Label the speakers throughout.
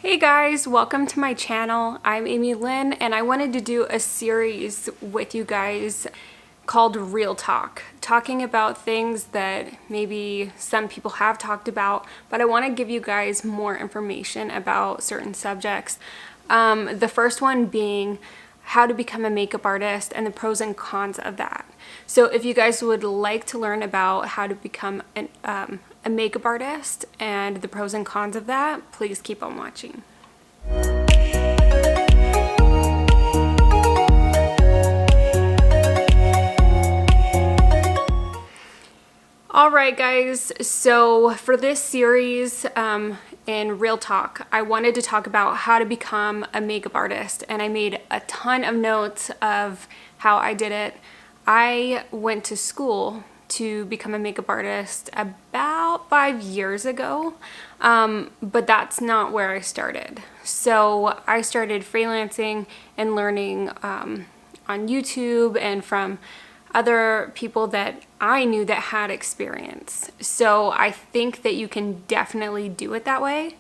Speaker 1: Hey guys, welcome to my channel. I'm Amy Lynn and I wanted to do a series with you guys called Real Talk, talking about things that maybe some people have talked about, but I want to give you guys more information about certain subjects. The first one being how to become a makeup artist and the pros and cons of that. So if you guys would like to learn about how to become a makeup artist and the pros and cons of that, please keep on watching. Alright guys, so for this series in Real Talk, I wanted to talk about how to become a makeup artist, and I made a ton of notes of how I did it. I went to school to become a makeup artist about 5 years ago, but that's not where I started. So I started freelancing and learning on YouTube and from other people that I knew that had experience. So I think that you can definitely do it that way.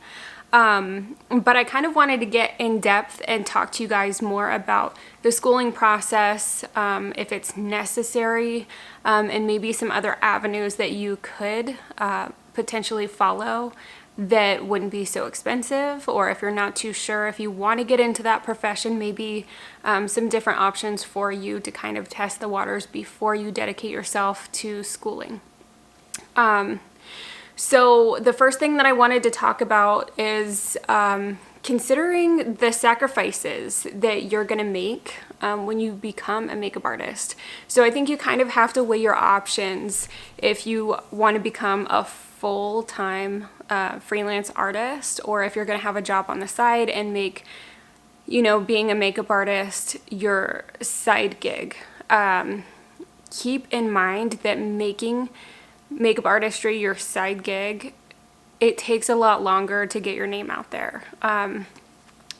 Speaker 1: But I kind of wanted to get in depth and talk to you guys more about the schooling process, if it's necessary, and maybe some other avenues that you could potentially follow that wouldn't be so expensive, or if you're not too sure if you want to get into that profession, maybe some different options for you to kind of test the waters before you dedicate yourself to schooling. So the first thing that I wanted to talk about is considering the sacrifices that you're gonna make when you become a makeup artist. So I think you kind of have to weigh your options if you want to become a full-time freelance artist, or if you're gonna have a job on the side and make, you know, being a makeup artist your side gig. Keep in mind that making makeup artistry your side gig, it takes a lot longer to get your name out there.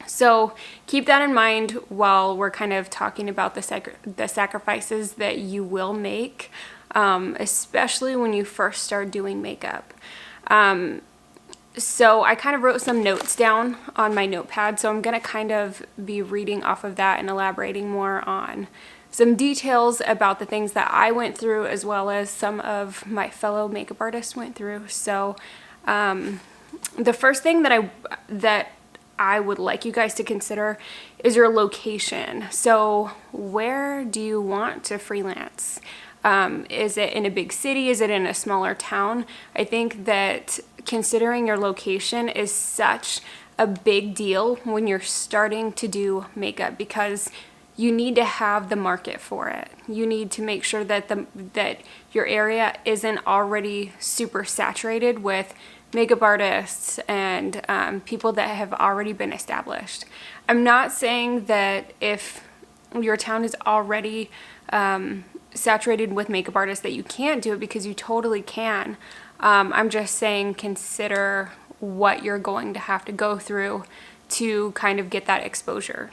Speaker 1: So keep that in mind while we're kind of talking about the sacrifices that you will make, especially when you first start doing makeup. So I kind of wrote some notes down on my notepad, so I'm going to kind of be reading off of that and elaborating more on some details about the things that I went through, as well as some of my fellow makeup artists went through. So the first thing that I would like you guys to consider is your location. So where do you want to freelance? Is it in a big city? Is it in a smaller town? I think that considering your location is such a big deal when you're starting to do makeup, because you need to have the market for it. You need to make sure that that your area isn't already super saturated with makeup artists and people that have already been established. I'm not saying that if your town is already saturated with makeup artists that you can't do it, because you totally can. I'm just saying consider what you're going to have to go through to kind of get that exposure.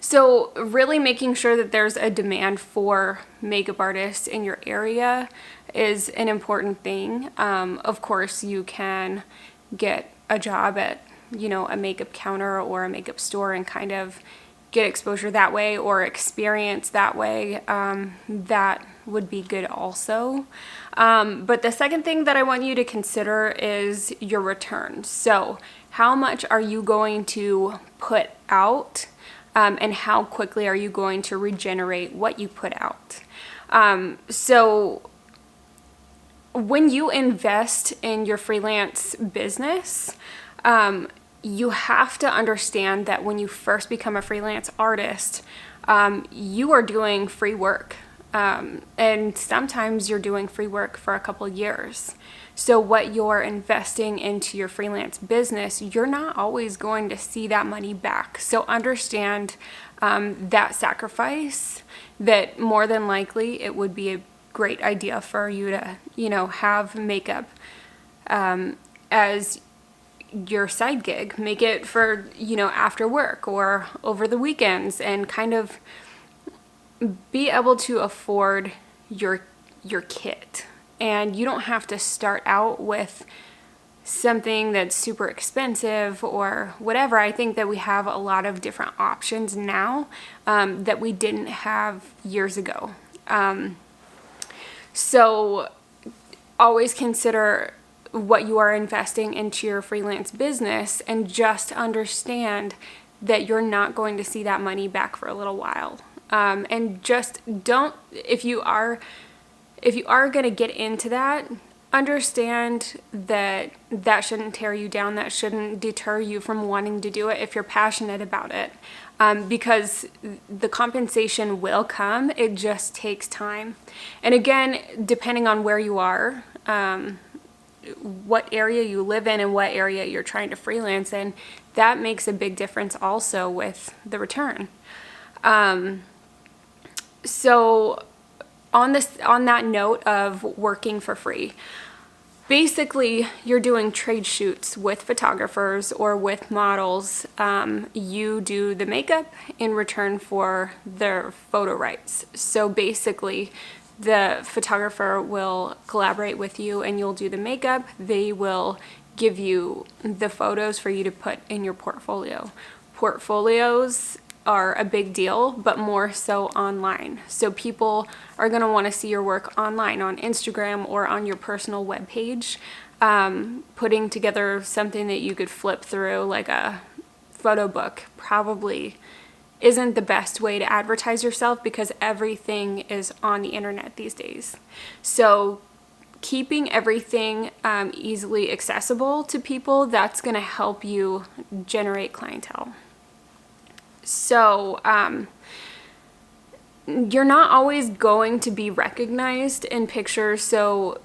Speaker 1: So really making sure that there's a demand for makeup artists in your area is an important thing. Of course, you can get a job at, you know, a makeup counter or a makeup store and kind of get exposure that way, or experience that way. That would be good also. But the second thing that I want you to consider is your return. So how much are you going to put out, and how quickly are you going to regenerate what you put out? So when you invest in your freelance business, you have to understand that when you first become a freelance artist, you are doing free work. And sometimes you're doing free work for a couple years. So what you're investing into your freelance business, you're not always going to see that money back. So understand that sacrifice, that more than likely it would be a great idea for you to, you know, have makeup as your side gig. Make it for, you know, after work or over the weekends, and kind of be able to afford your kit. And you don't have to start out with something that's super expensive or whatever. I think that we have a lot of different options now that we didn't have years ago. So always consider what you are investing into your freelance business, and just understand that you're not going to see that money back for a little while. And just don't, if you are going to get into that, understand that that shouldn't tear you down. That shouldn't deter you from wanting to do it if you're passionate about it. Because the compensation will come. It just takes time. And again, depending on where you are, what area you live in and what area you're trying to freelance in, that makes a big difference also with the return. So on that note of working for free, basically you're doing trade shoots with photographers or with models. You do the makeup in return for their photo rights. So basically the photographer will collaborate with you and you'll do the makeup. They will give you the photos for you to put in your portfolio. Portfolios are a big deal, but more so online. So people are going to want to see your work online on Instagram or on your personal webpage. Putting together something that you could flip through like a photo book probably isn't the best way to advertise yourself, because everything is on the internet these days. So keeping everything easily accessible to people, that's going to help you generate clientele. So you're not always going to be recognized in pictures, so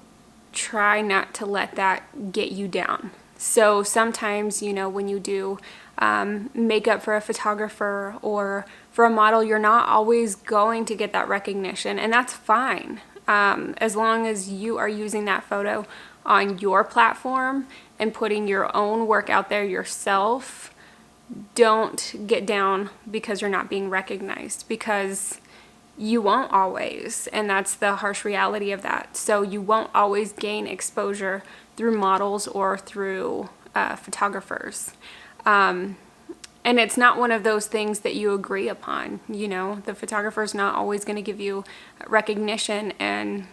Speaker 1: try not to let that get you down. So sometimes, when you do makeup for a photographer or for a model, you're not always going to get that recognition, and that's fine. As long as you are using that photo on your platform and putting your own work out there yourself, don't get down because you're not being recognized, because you won't always, and that's the harsh reality of that. So you won't always gain exposure through models or through photographers. And it's not one of those things that you agree upon. The photographer's not always going to give you recognition, and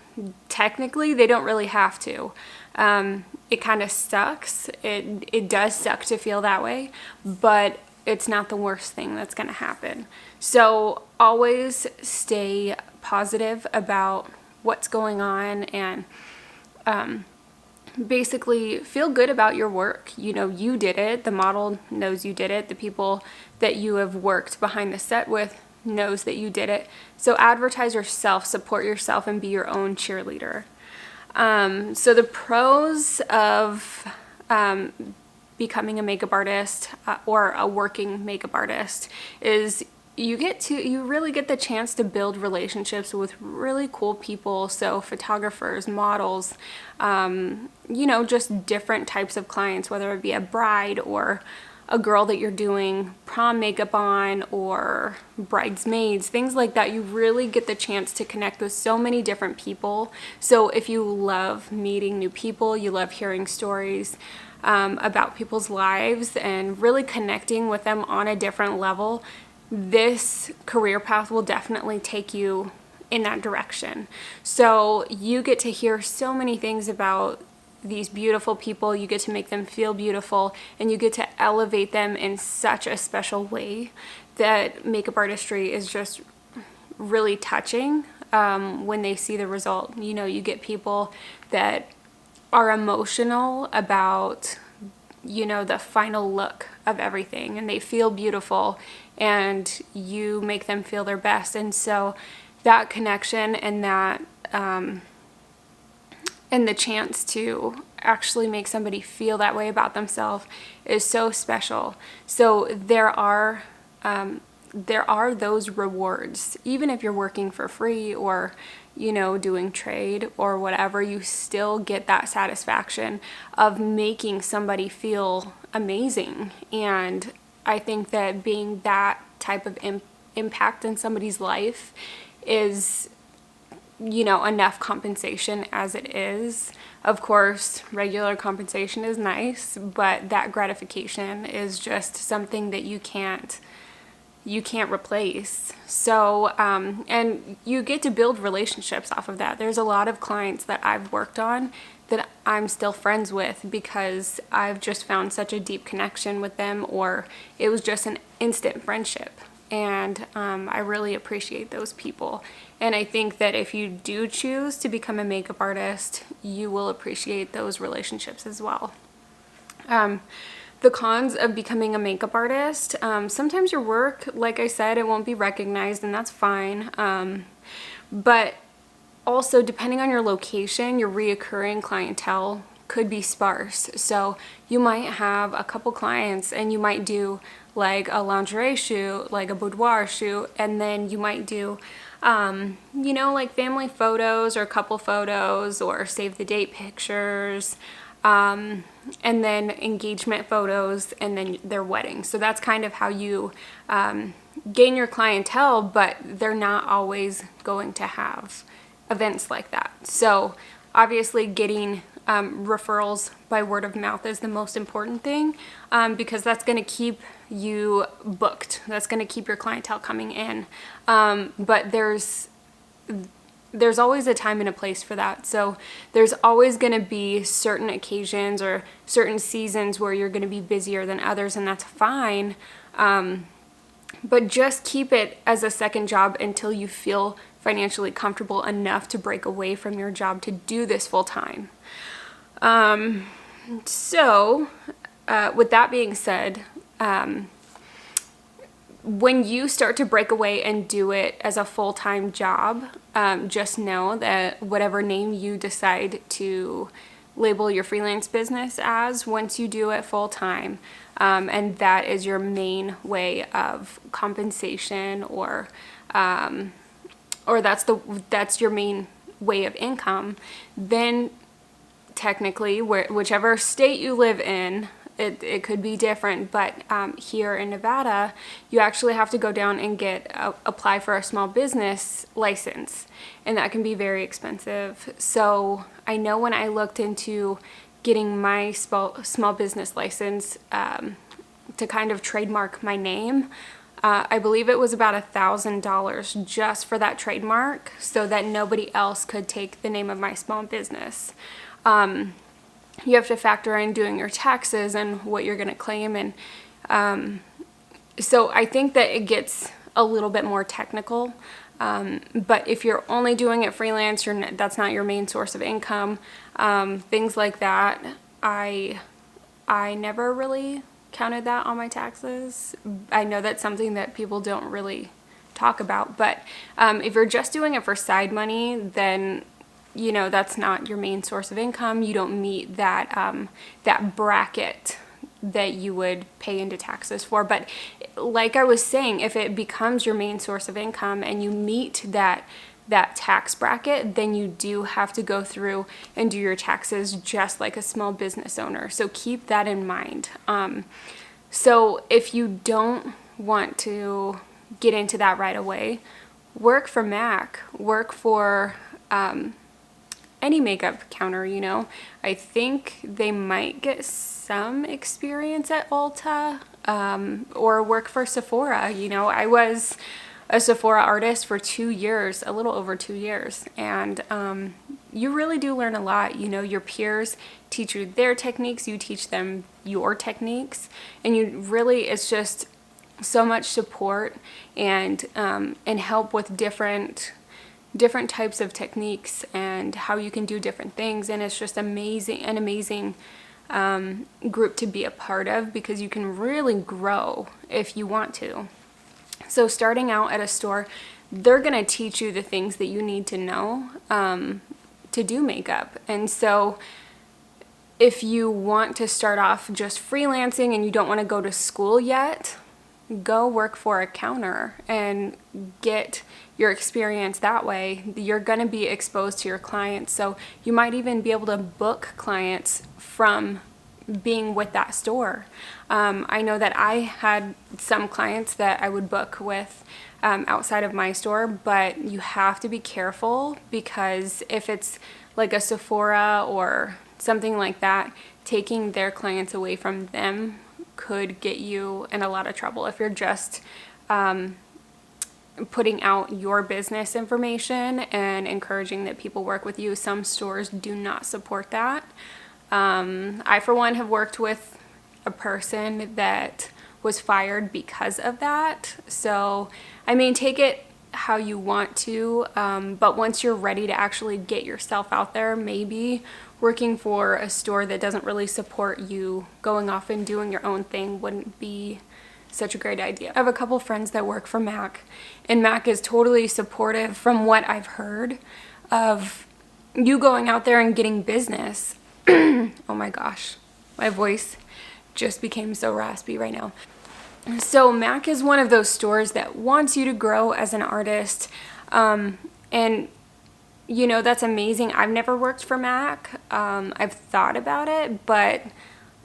Speaker 1: technically they don't really have to. It kind of sucks. It does suck to feel that way, but it's not the worst thing that's going to happen. So always stay positive about what's going on, and basically feel good about your work. You did it. The model knows you did it. The people that you have worked behind the set with knows that you did it. So advertise yourself, support yourself, and be your own cheerleader. So the pros of becoming a makeup artist or a working makeup artist is you really get the chance to build relationships with really cool people. So photographers, models, just different types of clients, whether it be a bride or a girl that you're doing prom makeup on, or bridesmaids, things like that. You really get the chance to connect with so many different people. So if you love meeting new people, you love hearing stories about people's lives and really connecting with them on a different level, this career path will definitely take you in that direction. So you get to hear so many things about these beautiful people. You get to make them feel beautiful, and you get to elevate them in such a special way that makeup artistry is just really touching when they see the result. You get people that are emotional about the final look of everything, and they feel beautiful, and you make them feel their best. And so that connection and that and the chance to actually make somebody feel that way about themselves is so special. So there are those rewards. Even if you're working for free or doing trade or whatever, you still get that satisfaction of making somebody feel amazing. And I think that being that type of impact in somebody's life is enough compensation as it is. Of course, regular compensation is nice, but that gratification is just something that you can't replace. So, and you get to build relationships off of that. There's a lot of clients that I've worked on that I'm still friends with because I've just found such a deep connection with them, or it was just an instant friendship. And I really appreciate those people. And I think that if you do choose to become a makeup artist, you will appreciate those relationships as well. The cons of becoming a makeup artist, sometimes your work, like I said, it won't be recognized, and that's fine. But also, depending on your location, your reoccurring clientele could be sparse. So you might have a couple clients and you might do like a lingerie shoot, like a boudoir shoot, and then you might do, like family photos or couple photos or save the date pictures, and then engagement photos, and then their wedding. So that's kind of how you gain your clientele, but they're not always going to have events like that. So obviously getting referrals by word of mouth is the most important thing, because that's going to keep you booked. That's going to keep your clientele coming in. But there's always a time and a place for that. So there's always going to be certain occasions or certain seasons where you're going to be busier than others, and that's fine. But just keep it as a second job until you feel financially comfortable enough to break away from your job to do this full time. So with that being said, when you start to break away and do it as a full-time job, just know that whatever name you decide to label your freelance business as, once you do it full-time, and that is your main way of compensation, or that's your main way of income, then technically, whichever state you live in, it could be different, but here in Nevada, you actually have to go down and apply for a small business license, and that can be very expensive. So I know when I looked into getting my small business license to kind of trademark my name, I believe it was about $1,000 just for that trademark, so that nobody else could take the name of my small business. You have to factor in doing your taxes and what you're going to claim, and so I think that it gets a little bit more technical. But if you're only doing it freelance, that's not your main source of income. Things like that, I never really counted that on my taxes. I know that's something that people don't really talk about, but if you're just doing it for side money, then that's not your main source of income. You don't meet that bracket that you would pay into taxes for. But like I was saying, if it becomes your main source of income and you meet that tax bracket, then you do have to go through and do your taxes just like a small business owner. So keep that in mind. So if you don't want to get into that right away, work for MAC, work for any makeup counter. I think they might get some experience at Ulta, or work for Sephora. I was a Sephora artist for 2 years, a little over 2 years, and you really do learn a lot. Your peers teach you their techniques, you teach them your techniques, and it's just so much support and help with different types of techniques and how you can do different things. And it's just an amazing group to be a part of, because you can really grow if you want to. So starting out at a store, they're going to teach you the things that you need to know to do makeup. And so if you want to start off just freelancing and you don't want to go to school yet, go work for a counter and get your experience that way. You're going to be exposed to your clients, so you might even be able to book clients from being with that store. I know that I had some clients that I would book with outside of my store, but you have to be careful, because if it's like a Sephora or something like that, taking their clients away from them could get you in a lot of trouble. If you're just putting out your business information and encouraging that people work with you, some stores do not support that. I, for one, have worked with a person that was fired because of that. So, I mean, take it how you want to, but once you're ready to actually get yourself out there, maybe working for a store that doesn't really support you going off and doing your own thing wouldn't be such a great idea. I have a couple friends that work for MAC, and MAC is totally supportive, from what I've heard, of you going out there and getting business. Oh my gosh, my voice just became so raspy right now. So MAC is one of those stores that wants you to grow as an artist, and you know, that's amazing. I've never worked for MAC. I've thought about it, but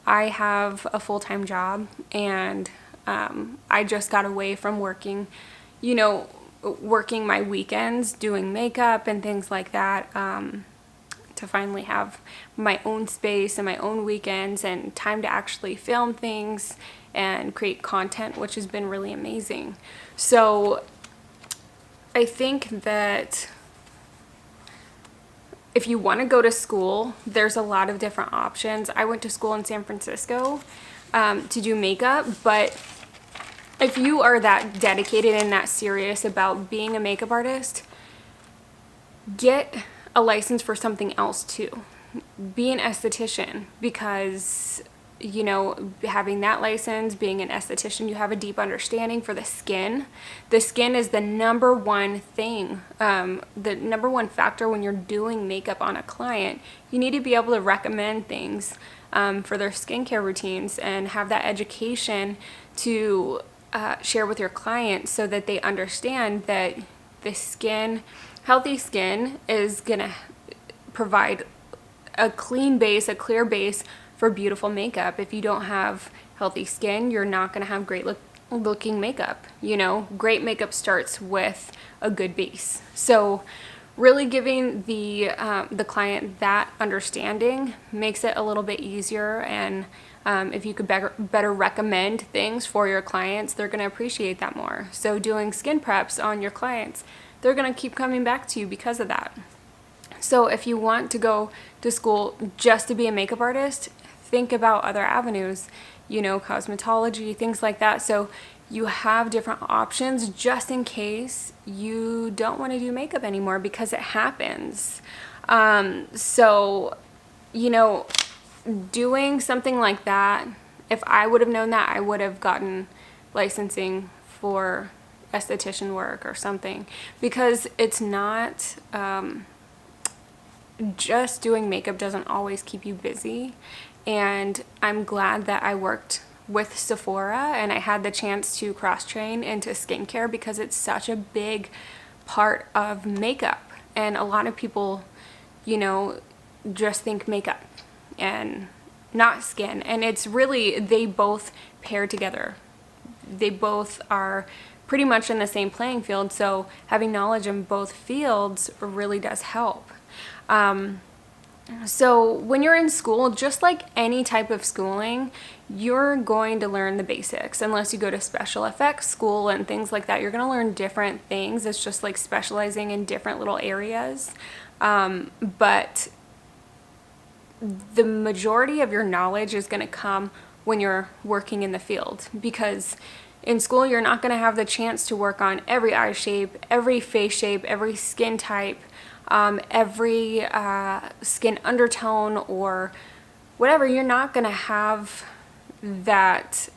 Speaker 1: I have a full-time job, and I just got away from working, you know, working my weekends doing makeup and things like that, to finally have my own space and my own weekends and time to actually film things and create content, which has been really amazing. So I think that if you want to go to school, there's a lot of different options. I went to school in San Francisco to do makeup, but if you are that dedicated and that serious about being a makeup artist, get a license for something else too. Be an esthetician, because you know, having that license, being an esthetician, you have a deep understanding for the skin. The skin is the number one thing, the number one factor when you're doing makeup on a client. You need to be able to recommend things for their skincare routines and have that education to share with your clients, so that they understand that the skin, healthy skin, is gonna provide a clean base, a clear base for beautiful makeup. If you don't have healthy skin, you're not gonna have great looking makeup. You know, great makeup starts with a good base. So really giving the client that understanding makes it a little bit easier, and if you could better recommend things for your clients, they're going to appreciate that more. So doing skin preps on your clients, they're going to keep coming back to you because of that. So if you want to go to school just to be a makeup artist, think about other avenues, you know, cosmetology, things like that. So you have different options just in case you don't want to do makeup anymore, because it happens. So, you know, doing something like that, if I would have known that, I would have gotten licensing for esthetician work or something, because it's not, just doing makeup doesn't always keep you busy. And I'm glad that I worked with Sephora and I had the chance to cross-train into skincare, because it's such a big part of makeup. And a lot of people, you know, just think makeup and not skin. And it's really, they both pair together. They both are pretty much in the same playing field. So having knowledge in both fields really does help. So when you're in school, just like any type of schooling, you're going to learn the basics. Unless you go to special effects school and things like that, you're going to learn different things. It's just like specializing in different little areas. But the majority of your knowledge is going to come when you're working in the field, because in school you're not going to have the chance to work on every eye shape, every face shape, every skin type, every skin undertone or whatever. You're not going to have that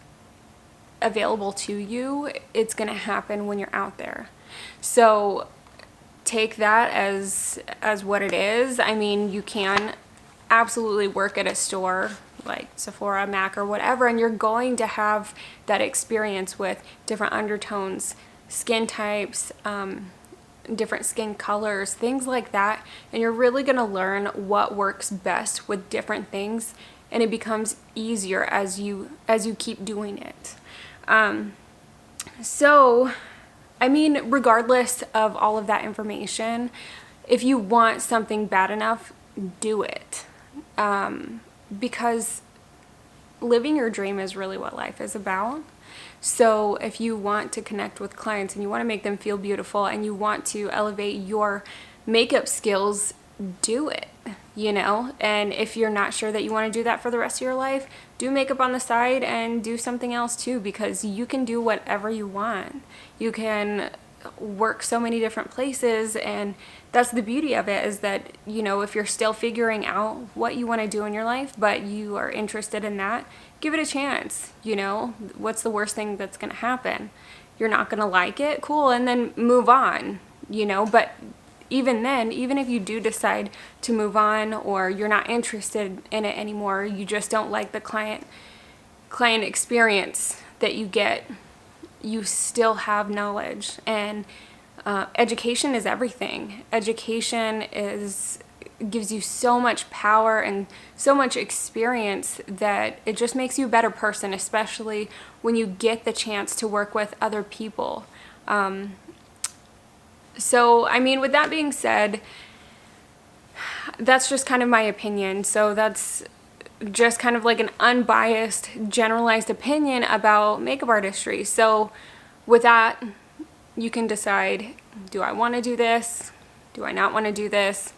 Speaker 1: available to you. It's going to happen when you're out there. So take that as what it is. I mean, you can absolutely work at a store like Sephora, MAC, or whatever, and you're going to have that experience with different undertones, skin types, different skin colors, things like that, and you're really going to learn what works best with different things and it becomes easier as you keep doing it. So, I mean, regardless of all of that information, if you want something bad enough, do it. Because living your dream is really what life is about. So if you want to connect with clients and you want to make them feel beautiful and you want to elevate your makeup skills, do it, you know? And if you're not sure that you want to do that for the rest of your life, do makeup on the side and do something else too, because you can do whatever you want. You can work so many different places, and that's the beauty of it, is that, you know, if you're still figuring out what you want to do in your life, but you are interested in that, give it a chance. You know, what's the worst thing that's going to happen? You're not going to like it, cool, and then move on, you know. But even then, even if you do decide to move on, or you're not interested in it anymore, you just don't like the client experience that you get, you still have knowledge. And education is everything. Education gives you so much power and so much experience that it just makes you a better person, especially when you get the chance to work with other people. So, I mean, with that being said, that's just kind of my opinion. So that's just kind of like an unbiased, generalized opinion about makeup artistry. So with that, you can decide, do I want to do this? Do I not want to do this?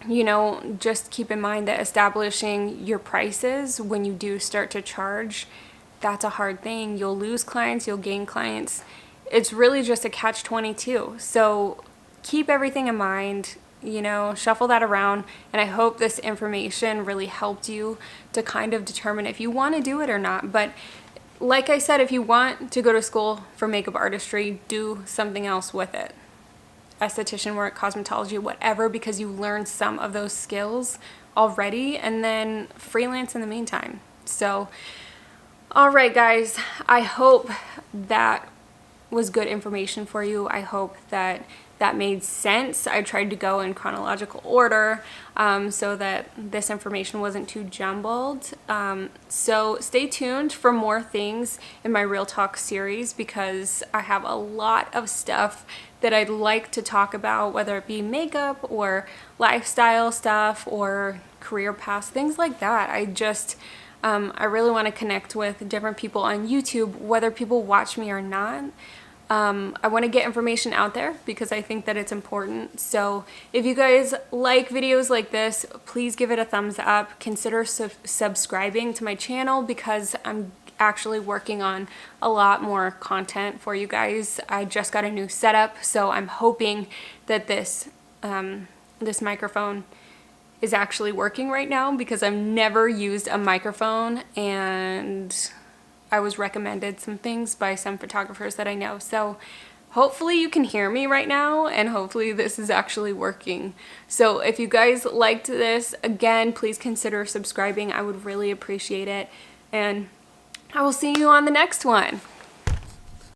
Speaker 1: You know, just keep in mind that establishing your prices when you do start to charge, that's a hard thing. You'll lose clients, you'll gain clients. It's really just a catch-22. So keep everything in mind, you know, shuffle that around, and I hope this information really helped you to kind of determine if you want to do it or not. But like I said, if you want to go to school for makeup artistry, do something else with it. Esthetician work, cosmetology, whatever, because you learned some of those skills already, and then freelance in the meantime. So, all right, guys, I hope that was good information for you. I hope that made sense. I tried to go in chronological order so that this information wasn't too jumbled. So stay tuned for more things in my Real Talk series, because I have a lot of stuff that I'd like to talk about, whether it be makeup or lifestyle stuff or career paths, things like that. I really want to connect with different people on YouTube, whether people watch me or not. I want to get information out there because I think that it's important. So if you guys like videos like this, please give it a thumbs up. Consider subscribing to my channel, because I'm actually working on a lot more content for you guys. I just got a new setup, so I'm hoping that this microphone is actually working right now, because I've never used a microphone, and I was recommended some things by some photographers that I know. So hopefully you can hear me right now, and hopefully this is actually working. So if you guys liked this, again, please consider subscribing. I would really appreciate it. And I will see you on the next one.